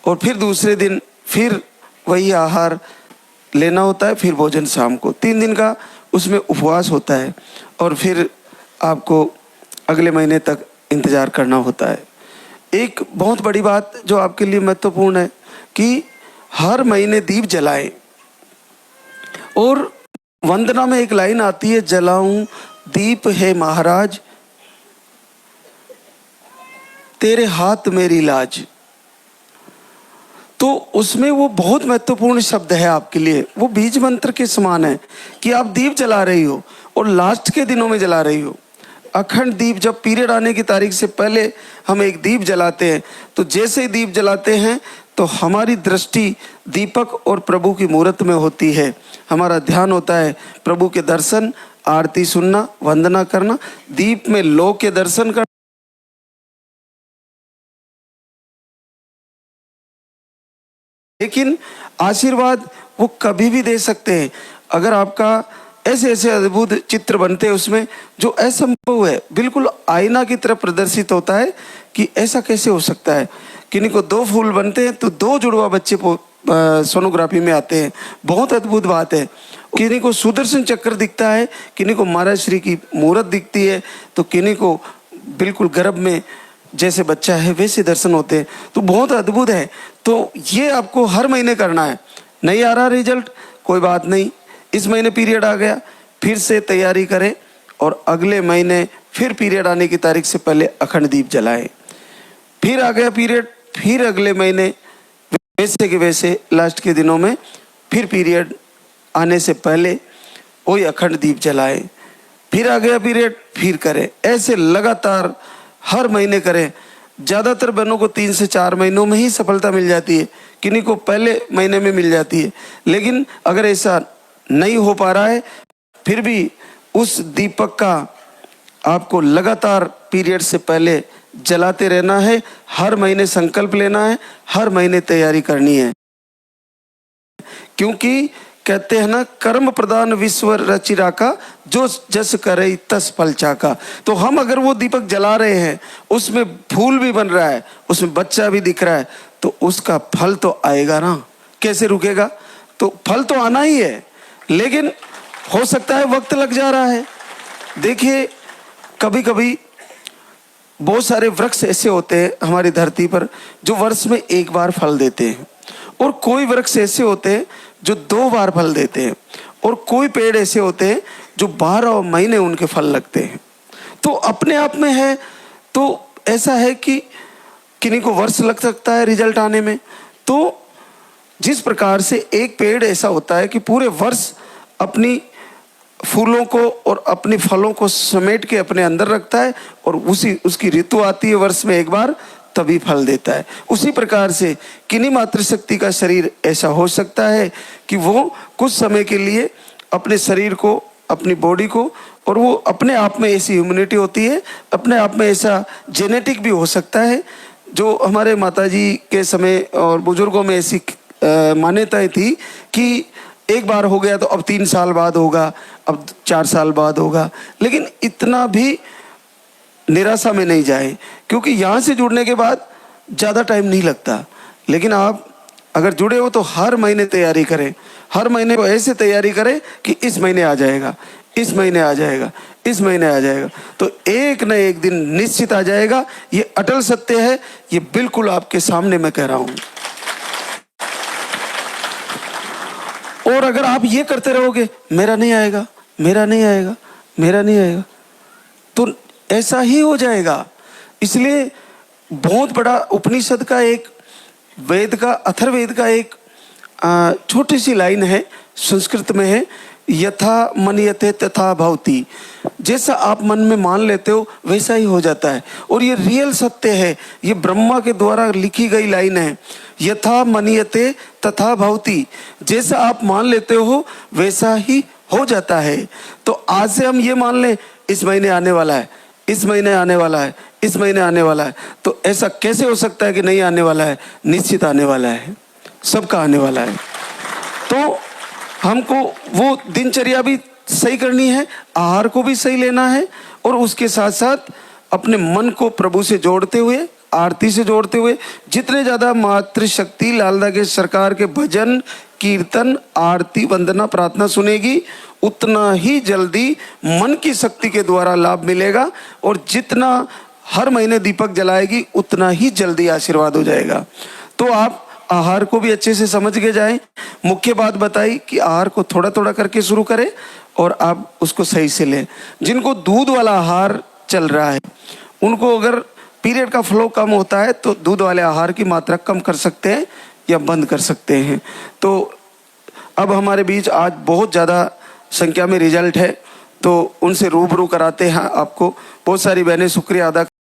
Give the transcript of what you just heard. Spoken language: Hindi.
और फिर दूसरे दिन फिर वही आहार लेना होता है, फिर भोजन शाम को। 3 दिन का उसमें उपवास होता है और फिर आपको अगले महीने तक इंतज़ार करना होता है। एक बहुत बड़ी बात जो आपके लिए महत्वपूर्ण है कि हर महीने दीप जलाएं। और वंदना में एक लाइन आती है, जलाऊं दीप है महाराज, तेरे हाथ मेरी लाज। तो उसमें वो बहुत महत्वपूर्ण शब्द है आपके लिए, वो बीज मंत्र के समान है कि आप दीप जला रही हो और लास्ट के दिनों में जला रही हो। अखंड दीप, जब पीरियड आने की तारीख से पहले हम एक दीप जलाते हैं, तो जैसे ही दीप जलाते हैं तो हमारी दृष्टि दीपक और प्रभु की मूर्त में होती है। हमारा ध्यान होता है प्रभु के दर्शन, आरती सुनना, वंदना करना, दीप में लो के दर्शन करना। लेकिन आशीर्वाद वो कभी भी दे सकते हैं। अगर आपका ऐसे ऐसे अद्भुत चित्र बनते हैं उसमें जो असंभव है, बिल्कुल आईना की तरह प्रदर्शित होता है कि ऐसा कैसे हो सकता है। किन्हीं को 2 फूल बनते हैं तो 2 जुड़वा बच्चे सोनोग्राफी में आते हैं, बहुत अद्भुत बात है। किन्हीं को सुदर्शन चक्र दिखता है, किन्हीं को महाराज श्री की मूर्त दिखती है, तो किन्हीं को बिल्कुल गर्भ में जैसे बच्चा है वैसे दर्शन होते हैं। तो बहुत अद्भुत है। तो ये आपको हर महीने करना है। नहीं आ रहा रिजल्ट, कोई बात नहीं, इस महीने पीरियड आ गया, फिर से तैयारी करें और अगले महीने फिर पीरियड आने की तारीख से पहले अखंड दीप जलाएं। फिर आ गया पीरियड, फिर अगले महीने वैसे के वैसे लास्ट के दिनों में फिर पीरियड आने से पहले वही अखंड दीप जलाएं। फिर आ गया पीरियड, फिर करें। ऐसे लगातार हर महीने करें। ज़्यादातर बहनों को 3 से 4 महीनों में ही सफलता मिल जाती है, किन्हीं को पहले महीने में मिल जाती है। लेकिन अगर ऐसा नहीं हो पा रहा है, फिर भी उस दीपक का आपको लगातार पीरियड से पहले जलाते रहना है। हर महीने संकल्प लेना है, हर महीने तैयारी करनी है। क्योंकि कहते हैं ना, कर्म प्रदान विश्व रचिरा का, जो जस करे तस फल चाका। तो हम अगर वो दीपक जला रहे हैं, उसमें फूल भी बन रहा है, उसमें बच्चा भी दिख रहा है, तो उसका फल तो आएगा ना, कैसे रुकेगा। तो फल तो आना ही है, लेकिन हो सकता है वक्त लग जा रहा है। देखिए, कभी कभी बहुत सारे वृक्ष ऐसे होते हैं हमारी धरती पर जो वर्ष में 1 बार फल देते हैं, और कोई वृक्ष ऐसे होते हैं जो 2 बार फल देते हैं, और कोई पेड़ ऐसे होते हैं जो 12 महीने उनके फल लगते हैं। तो अपने आप में है। तो ऐसा है कि किन्हीं को वर्ष लग सकता है रिजल्ट आने में। तो जिस प्रकार से एक पेड़ ऐसा होता है कि पूरे वर्ष अपनी फूलों को और अपने फलों को समेट के अपने अंदर रखता है, और उसकी ऋतु आती है वर्ष में 1 बार, तभी फल देता है। उसी प्रकार से किन्हीं मातृशक्ति का शरीर ऐसा हो सकता है कि वो कुछ समय के लिए अपने शरीर को, अपनी बॉडी को, और वो अपने आप में ऐसी इम्यूनिटी होती है, अपने आप में ऐसा जेनेटिक भी हो सकता है। जो हमारे माताजी के समय और बुजुर्गों में ऐसी मान्यताएं थी कि 1 बार हो गया तो अब 3 साल बाद होगा, अब 4 साल बाद होगा। लेकिन इतना भी निराशा में नहीं जाए, क्योंकि यहाँ से जुड़ने के बाद ज़्यादा टाइम नहीं लगता। लेकिन आप अगर जुड़े हो तो हर महीने तैयारी करें, हर महीने को ऐसे तैयारी करें कि इस महीने आ जाएगा, इस महीने आ जाएगा, इस महीने आ जाएगा, तो एक न एक दिन निश्चित आ जाएगा। ये अटल सत्य है, ये बिल्कुल आपके सामने मैं कह रहा हूँ। और अगर आप ये करते रहोगे, मेरा नहीं आएगा, मेरा नहीं आएगा, मेरा नहीं आएगा, तो ऐसा ही हो जाएगा। इसलिए बहुत बड़ा उपनिषद का एक, वेद का, अथर्ववेद का एक छोटी सी लाइन है, संस्कृत में है, यथा मन्यते तथा भवति। जैसा आप मन में मान लेते हो वैसा ही हो जाता है। और ये रियल सत्य है, ये ब्रह्मा के द्वारा लिखी गई लाइन है, यथा मन्यते तथा भवति। जैसा आप मान लेते हो वैसा ही हो जाता है। तो आज से हम ये मान लें, इस महीने आने वाला है, इस महीने आने वाला है, इस महीने आने वाला है, तो ऐसा कैसे हो सकता है कि नहीं आने वाला है। निश्चित आने वाला है, सबका आने वाला है। तो हमको वो दिनचर्या भी सही करनी है, आहार को भी सही लेना है, और उसके साथ साथ अपने मन को प्रभु से जोड़ते हुए आरती से जोड़ते हुए जितने ज़्यादा मातृशक्ति लालदा के सरकार के भजन कीर्तन आरती वंदना प्रार्थना सुनेगी उतना ही जल्दी मन की शक्ति के द्वारा लाभ मिलेगा, और जितना हर महीने दीपक जलाएगी उतना ही जल्दी आशीर्वाद हो जाएगा। तो आप आहार को भी अच्छे से समझ के जाएं। मुख्य बात बताई कि आहार को थोड़ा थोड़ा करके शुरू करें और आप उसको सही से लें। जिनको दूध वाला आहार चल रहा है उनको अगर पीरियड का फ्लो कम होता है तो दूध वाले आहार की मात्रा कम कर सकते हैं या बंद कर सकते हैं। तो अब हमारे बीच आज बहुत ज़्यादा संख्या में रिजल्ट है, तो उनसे रूबरू कराते हैं आपको। बहुत सारी बहनें शुक्रिया अदा